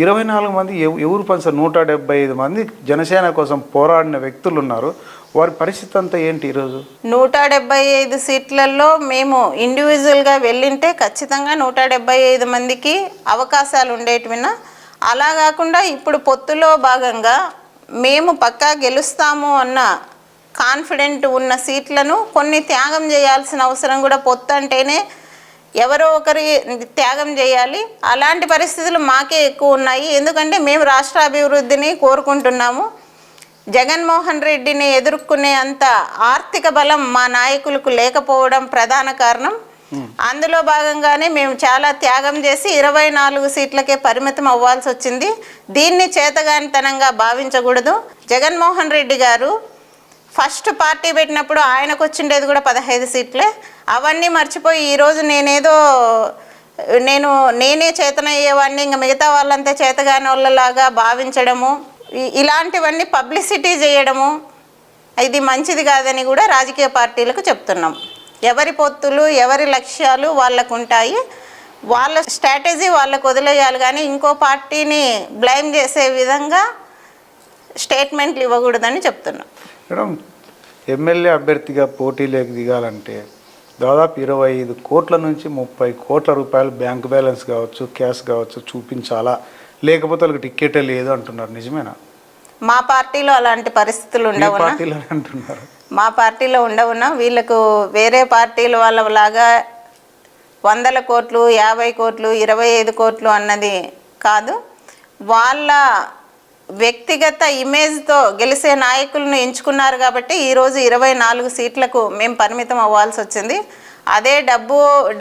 24 మంది ఎవరు పంచారు? 175 మంది జనసేన కోసం పోరాడిన వ్యక్తులు ఉన్నారు. వారి పరిస్థితి అంతా ఏంటి ఈరోజు? 175 సీట్లలో మేము ఇండివిజువల్గా వెళ్ళింటే ఖచ్చితంగా 175 మందికి అవకాశాలు ఉండేటివినా. అలా కాకుండా ఇప్పుడు పొత్తులో భాగంగా మేము పక్కా గెలుస్తాము అన్న కాన్ఫిడెంట్ ఉన్న సీట్లను కొన్ని త్యాగం చేయాల్సిన అవసరం కూడా పొత్తు అంటేనే ఎవరో ఒకరి త్యాగం చేయాలి. అలాంటి పరిస్థితులు మాకే ఎక్కువ ఉన్నాయి. ఎందుకంటే మేము రాష్ట్ర అభివృద్ధిని కోరుకుంటున్నాము. జగన్మోహన్ రెడ్డిని ఎదుర్కొనే అంత ఆర్థిక బలం మా నాయకులకు లేకపోవడం ప్రధాన కారణం. అందులో భాగంగానే మేము చాలా త్యాగం చేసి 24 సీట్లకే పరిమితం అవ్వాల్సి వచ్చింది. దీన్ని చేతగానితనంగా భావించకూడదు. జగన్మోహన్ రెడ్డి గారు ఫస్ట్ పార్టీ పెట్టినప్పుడు ఆయనకు వచ్చిండేది కూడా 15 సీట్లే. అవన్నీ మర్చిపోయి ఈరోజు నేనే చేతనయ్యేవాడిని, ఇంకా మిగతా వాళ్ళంతా చేతగాని వాళ్ళలాగా భావించడము, ఇలాంటివన్నీ పబ్లిసిటీ చేయడము ఇది మంచిది కాదని కూడా రాజకీయ పార్టీలకు చెప్తున్నాం. ఎవరి పొత్తులు ఎవరి లక్ష్యాలు వాళ్ళకు ఉంటాయి. వాళ్ళ స్ట్రాటజీ వాళ్ళకు వదిలేయాలి, కానీ ఇంకో పార్టీని బ్లేమ్ చేసే విధంగా స్టేట్మెంట్లు ఇవ్వకూడదని చెప్తున్నాం. మేడం, ఎమ్మెల్యే అభ్యర్థిగా పోటీలోకి దిగాలంటే దాదాపు 25 కోట్ల నుంచి 30 కోట్ల రూపాయలు బ్యాంక్ బ్యాలెన్స్ కావచ్చు, క్యాష్ కావచ్చు చూపించాలా, లేకపోతే వాళ్ళకి టికెటే లేదు అంటున్నారు. నిజమేనా? మా పార్టీలో అలాంటి పరిస్థితులు ఉండవునా? అంటున్నారు. మా పార్టీలో ఉండవునా? వీళ్ళకు వేరే పార్టీల వాళ్ళలాగా 100 కోట్లు, 50 కోట్లు, 25 కోట్లు అన్నది కాదు. వాళ్ళ వ్యక్తిగత ఇమేజ్తో గెలిచే నాయకులను ఎంచుకున్నారు కాబట్టి ఈరోజు 24 సీట్లకు మేము పరిమితం అవ్వాల్సి వచ్చింది. అదే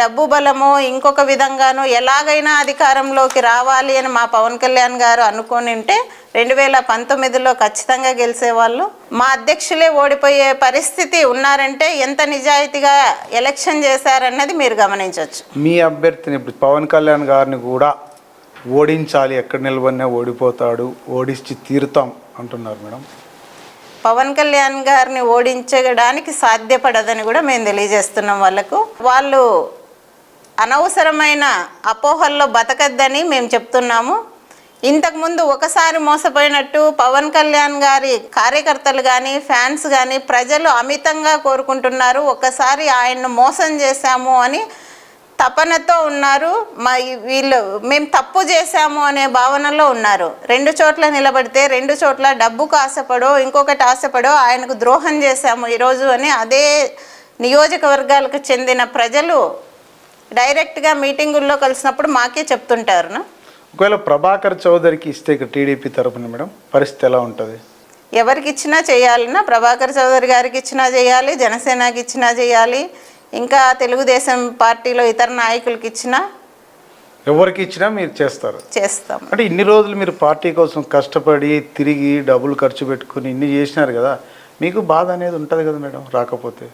డబ్బు బలము ఇంకొక విధంగానూ ఎలాగైనా అధికారంలోకి రావాలి అని మా పవన్ కళ్యాణ్ గారు అనుకొని ఉంటే 2019లో ఖచ్చితంగా గెలిచేవాళ్ళు. మా అధ్యక్షులే ఓడిపోయే పరిస్థితి ఉన్నారంటే ఎంత నిజాయితీగా ఎలక్షన్ చేశారన్నది మీరు గమనించవచ్చు. మీ అభ్యర్థిని ఇప్పుడు పవన్ కళ్యాణ్ గారిని కూడా ఓడించాలి, ఎక్కడ నిలబడినా ఓడిపోతాడు, ఓడించి తీరుతాం అంటున్నారు మేడం. పవన్ కళ్యాణ్ గారిని ఓడించడానికి సాధ్యపడదని కూడా మేము తెలియజేస్తున్నాం వాళ్ళకు. వాళ్ళు అనవసరమైన అపోహల్లో బతకద్దని మేము చెప్తున్నాము. ఇంతకుముందు ఒకసారి మోసపోయినట్టు పవన్ కళ్యాణ్ గారి కార్యకర్తలు కానీ ఫ్యాన్స్ కానీ ప్రజలు అమితంగా కోరుకుంటున్నారు. ఒకసారి ఆయన్ను మోసం చేశాము అని తపనతో ఉన్నారు. వీళ్ళు మేము తప్పు చేశాము అనే భావనలో ఉన్నారు. 2 చోట్ల నిలబడితే 2 చోట్ల డబ్బుకు ఆశపడో ఇంకొకటి ఆశపడో ఆయనకు ద్రోహం చేశాము ఈరోజు అని అదే నియోజకవర్గాలకు చెందిన ప్రజలు డైరెక్ట్గా మీటింగుల్లో కలిసినప్పుడు మాకే చెప్తుంటారు. ఒకవేళ ప్రభాకర్ చౌదరికి ఇస్తే టీడీపీ తరఫున మేడం పరిస్థితి ఎలా ఉంటుంది? ఎవరికి ఇచ్చినా చేయాలన్నా, ప్రభాకర్ చౌదరి గారికి ఇచ్చినా చేయాలి, జనసేనకి ఇచ్చినా చేయాలి, ఇంకా తెలుగుదేశం పార్టీలో ఇతర నాయకులకి ఇచ్చినా, ఎవరికి ఇచ్చినా మీరు చేస్తాం. అంటే ఇన్ని రోజులు మీరు పార్టీ కోసం కష్టపడి తిరిగి డబ్బులు ఖర్చు పెట్టుకుని ఇన్ని చేసినారు కదా, మీకు బాధ అనేది ఉంటుంది కదా మేడం? రాకపోతే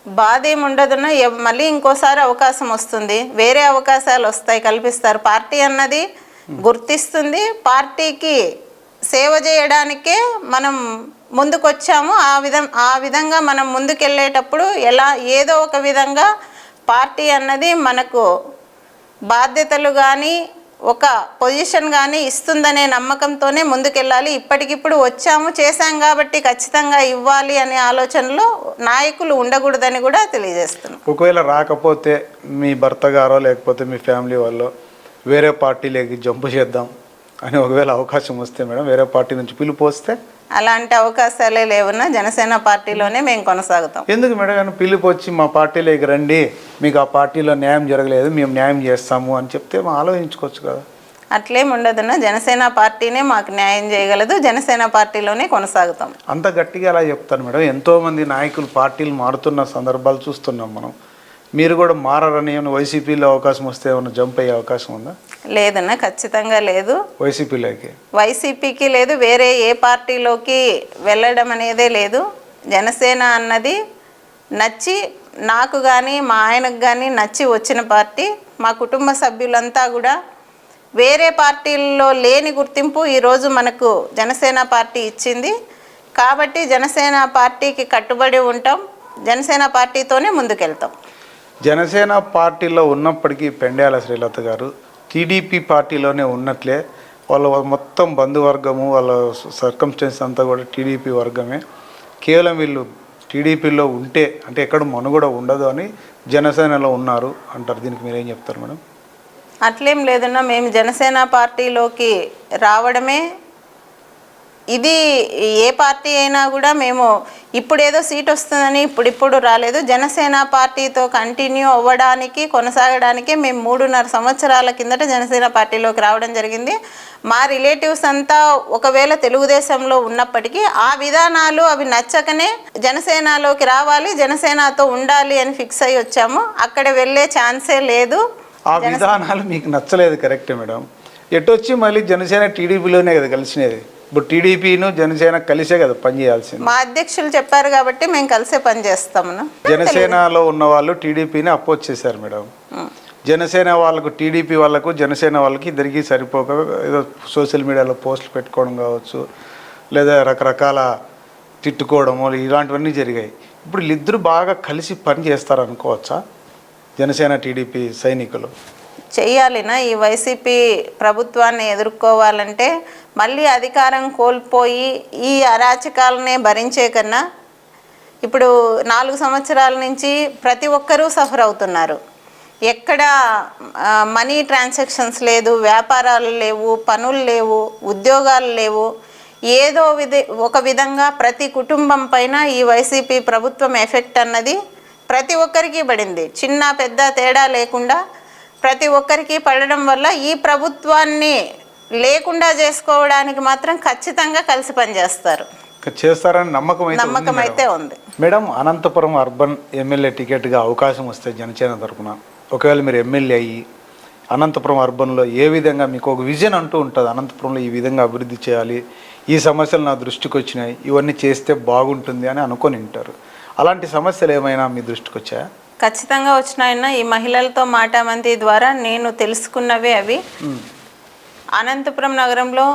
బాధ ఏమి ఉండదున్నా, మళ్ళీ ఇంకోసారి అవకాశం వస్తుంది, వేరే అవకాశాలు వస్తాయి, కల్పిస్తారు. పార్టీ అన్నది గుర్తిస్తుంది. పార్టీకి సేవ చేయడానికే మనం ముందుకొచ్చాము. ఆ విధంగా మనం ముందుకెళ్ళేటప్పుడు ఏదో ఒక విధంగా పార్టీ అన్నది మనకు బాధ్యతలు కానీ ఒక పొజిషన్ కానీ ఇస్తుందనే నమ్మకంతోనే ముందుకెళ్ళాలి. ఇప్పటికిప్పుడు వచ్చాము చేశాం కాబట్టి ఖచ్చితంగా ఇవ్వాలి అనే ఆలోచనలో నాయకులు ఉండకూడదని కూడా తెలియజేస్తున్నాం. ఒకవేళ రాకపోతే మీ భర్త గారో లేకపోతే మీ ఫ్యామిలీ వాళ్ళు వేరే పార్టీలోకి జంపు చేద్దాం అని ఒకవేళ అవకాశం వస్తే మేడం, వేరే పార్టీ నుంచి పిలుపు వస్తే? అలాంటి అవకాశాలే లేవున్నా, జనసేన పార్టీలోనే మేము కొనసాగుతాం. ఎందుకు మేడం పిలుపు వచ్చి మా పార్టీలోకి రండి, మీకు ఆ పార్టీలో న్యాయం జరగలేదు, మేము న్యాయం చేస్తాము అని చెప్తే మనం ఆలోచించుకోవచ్చు కదా? అట్లేం ఉండదున్నా, జనసేన పార్టీనే మాకు న్యాయం చేయగలదు, జనసేన పార్టీలోనే కొనసాగుతాం. అంత గట్టిగా అలా చెప్తాను మేడం. ఎంతోమంది నాయకులు పార్టీలు మారుతున్న సందర్భాలు చూస్తున్నాం మనం. మీరు కూడా మారని ఏమైనా వైసీపీలో అవకాశం వస్తే ఏమైనా జంప్ అయ్యే అవకాశం ఉందా? లేదన్నా, ఖచ్చితంగా లేదు. వైసీపీకి లేదు, వేరే ఏ పార్టీలోకి వెళ్ళడం అనేదే లేదు. జనసేన అన్నది నచ్చి నాకు కానీ మా ఆయనకు కానీ నచ్చి వచ్చిన పార్టీ. మా కుటుంబ సభ్యులంతా కూడా వేరే పార్టీల్లో లేని గుర్తింపు ఈరోజు మనకు జనసేన పార్టీ ఇచ్చింది. కాబట్టి జనసేన పార్టీకి కట్టుబడి ఉంటాం, జనసేన పార్టీతోనే ముందుకెళ్తాం. జనసేన పార్టీలో ఉన్నప్పటికీ పెండ్యాల శ్రీలత గారు టీడీపీ పార్టీలోనే ఉన్నట్లే వాళ్ళ మొత్తం బంధువర్గము వాళ్ళ సర్కమ్స్టెన్స్ అంతా కూడా టీడీపీ వర్గమే. కేవలం వీళ్ళు టీడీపీలో ఉంటే అంటే ఎక్కడ మనుగడ ఉండదు అని జనసేనలో ఉన్నారు అంటారు. దీనికి మీరేం చెప్తారు మేడం? అట్లేం లేదన్నా, మేము జనసేన పార్టీలోకి రావడమే ఇది ఏ పార్టీ అయినా కూడా మేము ఇప్పుడు ఏదో సీట్ వస్తుందని ఇప్పుడు రాలేదు. జనసేన పార్టీతో కంటిన్యూ అవ్వడానికి కొనసాగడానికి మేము 3.5 సంవత్సరాల కిందట జనసేన పార్టీలోకి రావడం జరిగింది. మా రిలేటివ్స్ అంతా ఒకవేళ తెలుగుదేశంలో ఉన్నప్పటికీ ఆ విధానాలు అవి నచ్చకనే జనసేనలోకి రావాలి, జనసేనతో ఉండాలి అని ఫిక్స్ అయ్యి వచ్చాము. అక్కడ వెళ్ళే ఛాన్సే లేదు. ఆ విధానాలు మీకు నచ్చలేదు, కరెక్టే మేడం. ఎటొచ్చి మళ్ళీ జనసేన టీడీపీలోనే కదా కలిసినది. ఇప్పుడు టీడీపీను జనసేన కలిసే కదా పనిచేయాల్సింది. మా అధ్యక్షులు చెప్పారు కాబట్టి మేము కలిసే పనిచేస్తాము. జనసేనలో ఉన్న వాళ్ళు టీడీపీని అపోజ్ చేశారు మేడం. జనసేన వాళ్ళకు, టీడీపీ వాళ్ళకు, జనసేన వాళ్ళకి ఇద్దరికి సరిపోక ఏదో సోషల్ మీడియాలో పోస్టులు పెట్టుకోవడం కావచ్చు, లేదా రకరకాల తిట్టుకోవడము ఇలాంటివన్నీ జరిగాయి. ఇప్పుడు వీళ్ళిద్దరూ బాగా కలిసి పని చేస్తారు అనుకోవచ్చా జనసేన టీడీపీ సైనికులు? చెయ్యాలినా ఈ వైసీపీ ప్రభుత్వాన్ని ఎదుర్కోవాలంటే మళ్ళీ అధికారం కోల్పోయి ఈ అరాచకాలనే భరించే కన్నా ఇప్పుడు 4 సంవత్సరాల నుంచి ప్రతి ఒక్కరూ సఫర్ అవుతున్నారు. ఎక్కడ మనీ ట్రాన్సాక్షన్స్ లేదు, వ్యాపారాలు లేవు, పనులు లేవు, ఉద్యోగాలు లేవు. ఏదో ఒక విధంగా ప్రతి కుటుంబం పైన ఈ వైసీపీ ప్రభుత్వం ఎఫెక్ట్ అన్నది ప్రతి ఒక్కరికి పడింది. చిన్న పెద్ద తేడా లేకుండా ప్రతి ఒక్కరికి పడడం వల్ల ఈ ప్రభుత్వాన్ని లేకుండా చేసుకోవడానికి మాత్రం ఖచ్చితంగా కలిసి పనిచేస్తారు, చేస్తారని నమ్మకం అయితే ఉంది మేడం. అనంతపురం అర్బన్ ఎమ్మెల్యే టికెట్గా అవకాశం వస్తే జనసేన తరఫున ఒకవేళ మీరు ఎమ్మెల్యే అయ్యి అనంతపురం అర్బన్లో ఏ విధంగా మీకు ఒక విజన్ అంటూ ఉంటుంది, అనంతపురంలో ఈ విధంగా అభివృద్ధి చేయాలి, ఈ సమస్యలు నా దృష్టికి వచ్చినాయి, ఇవన్నీ చేస్తే బాగుంటుంది అని అనుకొని ఉంటారు. అలాంటి సమస్యలు ఏమైనా మీ దృష్టికి వచ్చాయా? ఖచ్చితంగా వచ్చినాయన్న. ఈ మహిళలతో మాటామంతి ద్వారా నేను తెలుసుకున్నవే అవి. అనంతపురం నగరంలో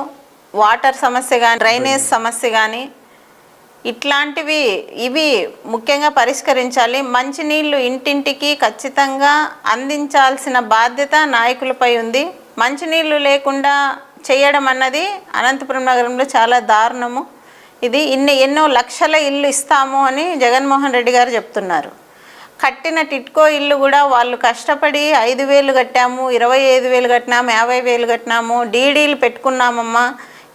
వాటర్ సమస్య కానీ, డ్రైనేజ్ సమస్య కానీ ఇవి ముఖ్యంగా పరిష్కరించాలి. మంచినీళ్ళు ఇంటింటికి ఖచ్చితంగా అందించాల్సిన బాధ్యత నాయకులపై ఉంది. మంచినీళ్ళు లేకుండా చేయడం అన్నది అనంతపురం నగరంలో చాలా దారుణము. ఇది ఎన్నో లక్షల ఇల్లు ఇస్తాము అని జగన్మోహన్ రెడ్డి గారు చెప్తున్నారు. కట్టిన టిట్కో ఇల్లు కూడా వాళ్ళు కష్టపడి 5,000 కట్టాము, 25,000 కట్టినాము, 50,000 కట్టినాము, డీడీలు పెట్టుకున్నామమ్మా,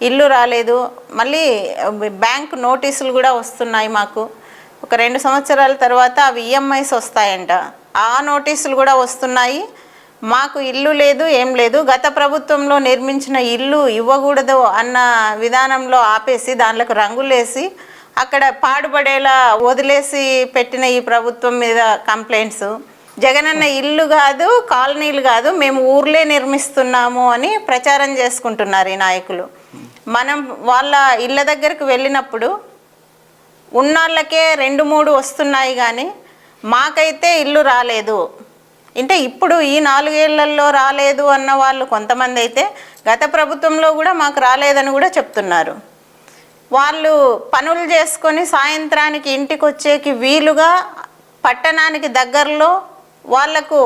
ఇల్లు రాలేదు. మళ్ళీ బ్యాంక్ నోటీసులు కూడా వస్తున్నాయి మాకు. ఒక 2 సంవత్సరాల తర్వాత అవి ఈఎంఐస్ వస్తాయంట. ఆ నోటీసులు కూడా వస్తున్నాయి. మాకు ఇల్లు లేదు, ఏం లేదు. గత ప్రభుత్వంలో నిర్మించిన ఇల్లు ఇవ్వకూడదు అన్న విధానంలో ఆపేసి దాంట్లోకి రంగులేసి అక్కడ పాడుపడేలా వదిలేసి పెట్టిన ఈ ప్రభుత్వం మీద కంప్లైంట్స్. జగనన్న ఇల్లు కాదు, కాలనీలు కాదు, మేము ఊర్లే నిర్మిస్తున్నాము అని ప్రచారం చేసుకుంటున్నారు ఈ నాయకులు. మనం వాళ్ళ ఇళ్ళ దగ్గరికి వెళ్ళినప్పుడు ఉన్నాళ్ళకే 2-3 వస్తున్నాయి కానీ మాకైతే ఇల్లు రాలేదు. అంటే ఇప్పుడు ఈ 4 ఏళ్లలో రాలేదు అన్న వాళ్ళు కొంతమంది అయితే గత ప్రభుత్వంలో కూడా మాకు రాలేదని కూడా చెప్తున్నారు. వాళ్ళు పనులు చేసుకొని సాయంత్రానికి ఇంటికి వచ్చేకి వీలుగా పట్టణానికి దగ్గరలో వాళ్లకు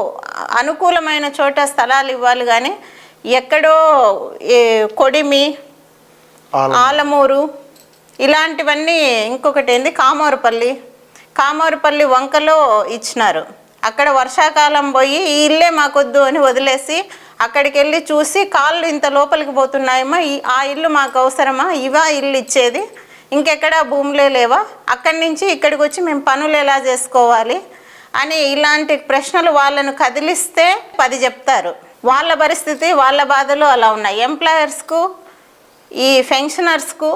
అనుకూలమైన చోట స్థలాలు ఇవ్వాలి కానీ ఎక్కడో కొడిమి, ఆలమూరు ఇలాంటివన్నీ, ఇంకొకటి ఏంది కామోరుపల్లి వంకలో ఇచ్చినారు. అక్కడ వర్షాకాలం పోయి ఈ ఇల్లే మాకొద్దు అని వదిలేసి అక్కడికి వెళ్ళి చూసి కాళ్ళు ఇంత లోపలికి పోతున్నాయమ్మా, ఆ ఇల్లు మాకు అవసరమా, ఇవా ఇల్లు ఇచ్చేది, ఇంకెక్కడ భూములే లేవా, అక్కడి నుంచి ఇక్కడికి వచ్చి మేము పనులు ఎలా చేసుకోవాలి అని ఇలాంటి ప్రశ్నలు వాళ్ళను కదిలిస్తే 10 చెప్తారు. వాళ్ళ పరిస్థితి, వాళ్ళ బాధలు అలా ఉన్నాయి. ఎంప్లాయర్స్కు, ఈ పెన్షనర్స్కు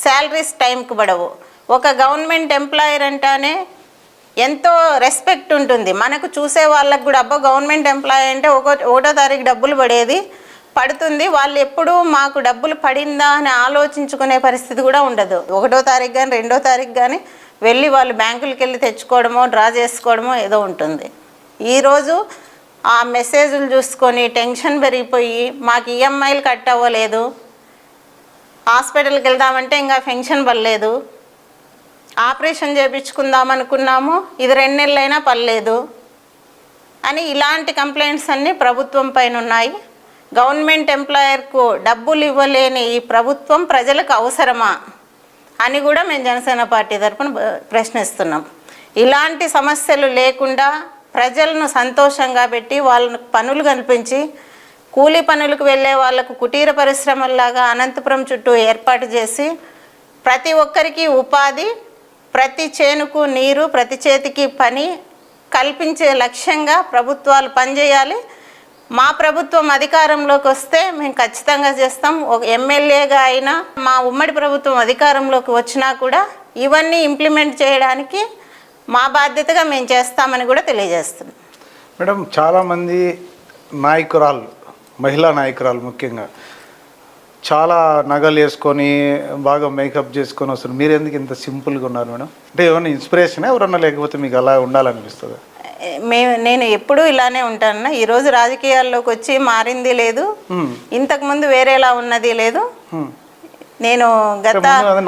శాలరీస్ టైంకి పడవు. ఒక గవర్నమెంట్ ఎంప్లాయర్ అంటానే ఎంతో రెస్పెక్ట్ ఉంటుంది. మనకు చూసే వాళ్ళకు కూడా అబ్బా గవర్నమెంట్ ఎంప్లాయీ అంటే 1వ తారీఖు డబ్బులు పడుతుంది, వాళ్ళు ఎప్పుడు మాకు డబ్బులు పడిందా అని ఆలోచించుకునే పరిస్థితి కూడా ఉండదు. 1వ తారీఖు కానీ 2వ తారీఖు కానీ వెళ్ళి వాళ్ళు బ్యాంకులకి వెళ్ళి తెచ్చుకోవడమో డ్రా చేసుకోవడమో ఏదో ఉంటుంది. ఈరోజు ఆ మెసేజ్లు చూసుకొని టెన్షన్ పెరిగిపోయి మాకు ఈఎంఐలు కట్ అవ్వలేదు, హాస్పిటల్కి వెళ్దామంటే ఇంకా పెన్షన్ పడలేదు, ఆపరేషన్ చేయించుకుందాం అనుకున్నాము ఇది 2 నెలలైనా పర్లేదు అని ఇలాంటి కంప్లైంట్స్ అన్నీ ప్రభుత్వం పైన ఉన్నాయి. గవర్నమెంట్ ఎంప్లాయర్కు డబ్బులు ఇవ్వలేని ఈ ప్రభుత్వం ప్రజలకు అవసరమా అని కూడా మేము జనసేన పార్టీ తరఫున ప్రశ్నిస్తున్నాం. ఇలాంటి సమస్యలు లేకుండా ప్రజలను సంతోషంగా పెట్టి వాళ్ళకు పనులు కల్పించి కూలీ పనులకు వెళ్ళే వాళ్ళకు కుటీర పరిశ్రమల్లాగా అనంతపురం చుట్టూ ఏర్పాటు చేసి ప్రతి ఒక్కరికి ఉపాధి, ప్రతి చేనుకు నీరు, ప్రతి చేతికి పని కల్పించే లక్ష్యంగా ప్రభుత్వాలు పనిచేయాలి. మా ప్రభుత్వం అధికారంలోకి వస్తే మేము ఖచ్చితంగా చేస్తాం. ఒక ఎమ్మెల్యేగా అయినా మా ఉమ్మడి ప్రభుత్వం అధికారంలోకి వచ్చినా కూడా ఇవన్నీ ఇంప్లిమెంట్ చేయడానికి మా బాధ్యతగా మేము చేస్తామని కూడా తెలియజేస్తున్నాం. మేడం, చాలామంది నాయకురాలు, మహిళా నాయకురాలు ముఖ్యంగా చాలా నగలు వేసుకొని బాగా మేకప్ చేసుకొని వస్తారు. మీరు ఎందుకు ఇంత సింపుల్గా ఉన్నారు మేడం? అంటే ఏమన్నా ఇన్స్పిరేషన్ ఎవరన్నా, లేకపోతే మీకు అలా ఉండాలనిపిస్తుంది? నేను ఎప్పుడూ ఇలానే ఉంటాను. ఈరోజు రాజకీయాల్లోకి వచ్చి మారింది లేదు, ఇంతకుముందు వేరేలా ఉన్నది లేదు. నేను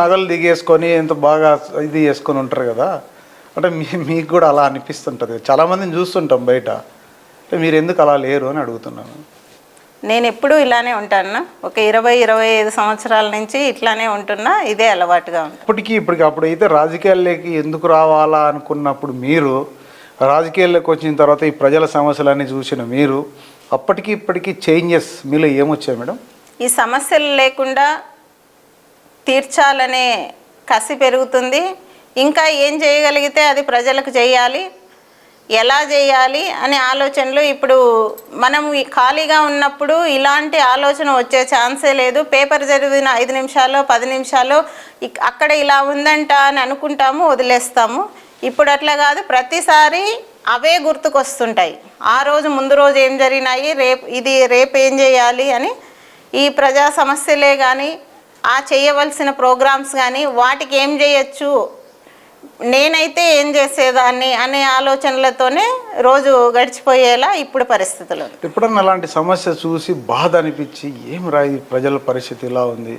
నగలు దిగేసుకొని ఎంత బాగా ఇది చేసుకొని ఉంటారు కదా, అంటే మీకు కూడా అలా అనిపిస్తుంటుంది. చాలామందిని చూస్తుంటాం బయట, మీరు ఎందుకు అలా లేరు అని అడుగుతున్నాను. నేను ఎప్పుడూ ఇలానే ఉంటాను. ఒక 20-25 సంవత్సరాల నుంచి ఇట్లానే ఉంటున్నా, ఇదే అలవాటుగా ఉంటుంది. ఇప్పటికి అప్పుడైతే రాజకీయాల్లోకి ఎందుకు రావాలా అనుకున్నప్పుడు మీరు రాజకీయాల్లోకి వచ్చిన తర్వాత ఈ ప్రజల సమస్యలన్నీ చూసిన మీరు అప్పటికి ఇప్పటికీ చేంజెస్ మీలో ఏమొచ్చాయి మేడం? ఈ సమస్యలు లేకుండా తీర్చాలనే కసి పెరుగుతుంది. ఇంకా ఏం చేయగలిగితే అది ప్రజలకు చేయాలి, ఎలా చేయాలి అనే ఆలోచనలు ఇప్పుడు మనం ఖాళీగా ఉన్నప్పుడు ఇలాంటి ఆలోచన వచ్చే ఛాన్సే లేదు. పేపర్ చదివిన 5 నిమిషాలు 10 నిమిషాలు అక్కడ ఇలా ఉందంట అని అనుకుంటాము, వదిలేస్తాము. ఇప్పుడు అట్లా కాదు, ప్రతిసారి అవే గుర్తుకొస్తుంటాయి. ఆ రోజు ముందు రోజు ఏం జరిగినాయి, రేపు ఏం చేయాలి అని ఈ ప్రజా సమస్యలే కానీ, ఆ చేయవలసిన ప్రోగ్రామ్స్ కానీ, వాటికి ఏం చేయొచ్చు, నేనైతే ఏం చేసేదాన్ని అనే ఆలోచనలతోనే రోజు గడిచిపోయేలా ఇప్పుడు పరిస్థితులు. ఎప్పుడన్నా అలాంటి సమస్య చూసి బాధ అనిపించి ఏం రాయి ప్రజల పరిస్థితి ఇలా ఉంది,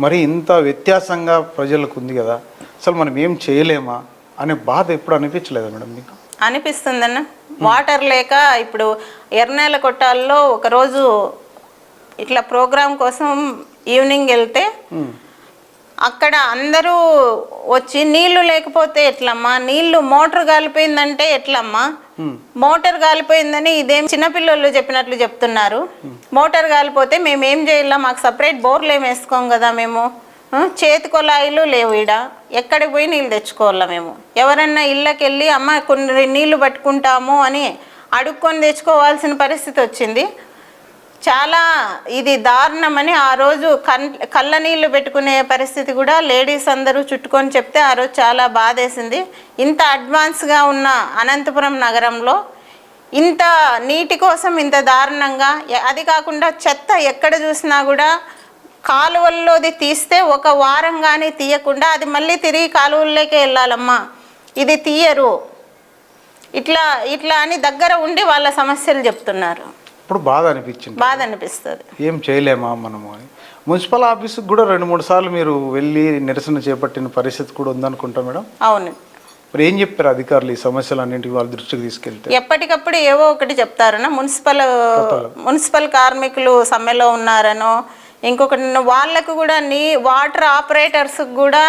మరి ఇంత వ్యత్యాసంగా ప్రజలకు ఉంది కదా, అసలు మనం ఏం చేయలేమా అనే బాధ ఎప్పుడు అనిపించలేదా మేడం మీకు? అనిపిస్తుందన్న. వాటర్ లేక ఇప్పుడు ఎర్రనేల కొట్టాల్లో ఒకరోజు ఇట్లా ప్రోగ్రాం కోసం ఈవినింగ్ వెళ్తే అక్కడ అందరూ వచ్చి నీళ్లు లేకపోతే ఎట్లమ్మా, నీళ్లు మోటార్ కాలిపోయిందంటే ఎట్లమ్మా, మోటార్ కాలిపోయిందని ఇదేం చిన్నపిల్లలు చెప్పినట్లు చెప్తున్నారు. మోటార్ కాలిపోతే మేము ఏం చేయాలా, మాకు సపరేట్ బోర్లు ఏమి వేసుకోం కదా, మేము చేతి కొలాయిలు లేవు, ఈడ ఎక్కడికి పోయి నీళ్ళు తెచ్చుకోవాలా, మేము ఎవరన్నా ఇళ్ళకి వెళ్ళి అమ్మ కొన్ని నీళ్లు పట్టుకుంటాము అని అడుక్కొని తెచ్చుకోవాల్సిన పరిస్థితి వచ్చింది. చాలా ఇది దారుణమని ఆ రోజు కళ్ళ నీళ్ళు పెట్టుకునే పరిస్థితి కూడా లేడీస్ అందరూ చుట్టుకొని చెప్తే ఆ రోజు చాలా బాధేసింది. ఇంత అడ్వాన్స్గా ఉన్న అనంతపురం నగరంలో ఇంత నీటి కోసం ఇంత దారుణంగా, అది కాకుండా చెత్త ఎక్కడ చూసినా కూడా కాలువల్లోది తీస్తే ఒక వారం కానీ తీయకుండా అది మళ్ళీ తిరిగి కాలువల్లోకే వెళ్ళాలమ్మా, ఇది తీయరు, ఇట్లా అని దగ్గర ఉండి వాళ్ళ సమస్యలు చెప్తున్నారు. ఇప్పుడు బాధ అనిపిస్తుంది, ఏం చేయలేమా మనము అని. మున్సిపల్ ఆఫీస్కి కూడా 2-3 సార్లు మీరు వెళ్ళి నిరసన చేపట్టిన పరిస్థితి కూడా ఉందనుకుంటా మేడం? అవును. మరి ఏం చెప్పారు అధికారులు ఈ సమస్యలన్నింటికి వాళ్ళ దృష్టికి తీసుకెళ్తే? ఎప్పటికప్పుడు ఏవో ఒకటి చెప్తారనో, మున్సిపల్ కార్మికులు సమ్మెలో ఉన్నారనో, ఇంకొకటి వాళ్ళకు కూడా వాటర్ ఆపరేటర్స్కి కూడా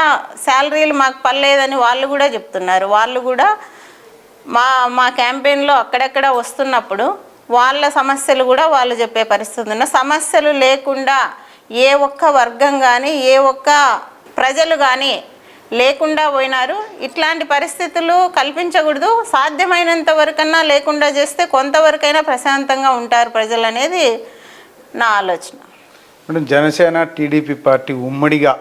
శాలరీలు మాకు పర్లేదని వాళ్ళు కూడా చెప్తున్నారు. వాళ్ళు కూడా మా క్యాంపెయిన్లో అక్కడక్కడ వస్తున్నప్పుడు వాళ్ళ సమస్యలు కూడా వాళ్ళు చెప్పే పరిస్థితి ఉన్న, సమస్యలు లేకుండా ఏ ఒక్క వర్గం కానీ ఏ ఒక్క ప్రజలు కానీ లేకుండా పోయినారు. ఇట్లాంటి పరిస్థితులు కల్పించకూడదు, సాధ్యమైనంత వరకన్నా లేకుండా చేస్తే కొంతవరకైనా ప్రశాంతంగా ఉంటారు ప్రజలు అనేది నా ఆలోచన. మేడం, జనసేన టీడీపీ పార్టీ ఉమ్మడిగా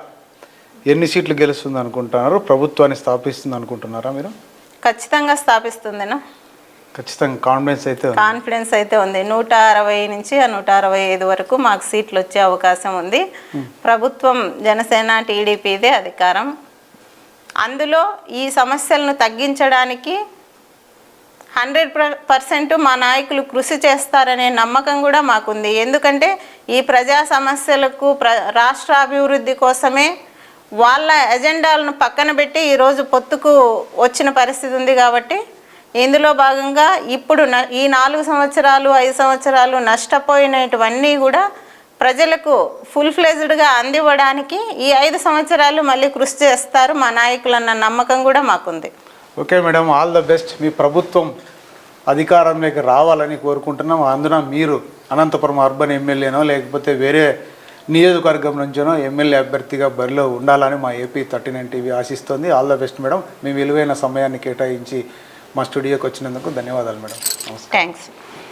ఎన్ని సీట్లు గెలుస్తుంది అనుకుంటున్నారు? ప్రభుత్వాన్ని స్థాపిస్తుంది అనుకుంటున్నారా మీరు? ఖచ్చితంగా స్థాపిస్తుందేనా? ఖచ్చితంగా కాన్ఫిడెన్స్ అయితే ఉంది. 160 నుంచి 165 వరకు మాకు సీట్లు వచ్చే అవకాశం ఉంది. ప్రభుత్వం జనసేన టీడీపీదే అధికారం. అందులో ఈ సమస్యలను తగ్గించడానికి 100% మా నాయకులు కృషి చేస్తారనే నమ్మకం కూడా మాకుంది. ఎందుకంటే ఈ ప్రజా సమస్యలకు రాష్ట్ర అభివృద్ధి కోసమే వాళ్ళ ఎజెండాలను పక్కన పెట్టి ఈరోజు పొత్తుకు వచ్చిన పరిస్థితి ఉంది. కాబట్టి ఇందులో భాగంగా ఇప్పుడు ఈ 4 సంవత్సరాలు 5 సంవత్సరాలు నష్టపోయినటువన్నీ కూడా ప్రజలకు ఫుల్ ఫ్లెజ్డ్గా అందివ్వడానికి ఈ 5 సంవత్సరాలు మళ్ళీ కృషి చేస్తారు మా నాయకులు అన్న నమ్మకం కూడా మాకుంది. Okay madam, all the best. మీ ప్రభుత్వం అధికారంలోకి రావాలని కోరుకుంటున్నాం. అందున మీరు అనంతపురం అర్బన్ ఎమ్మెల్యేనో లేకపోతే వేరే నియోజకవర్గం నుంచినో ఎమ్మెల్యే అభ్యర్థిగా బరిలో ఉండాలని మా ఏపీ 39 టీవీ ఆశిస్తుంది. All the best madam. మీ విలువైన సమయాన్ని కేటాయించి మా స్టూడియోకి వచ్చినందుకు ధన్యవాదాలు మేడం. థ్యాంక్స్.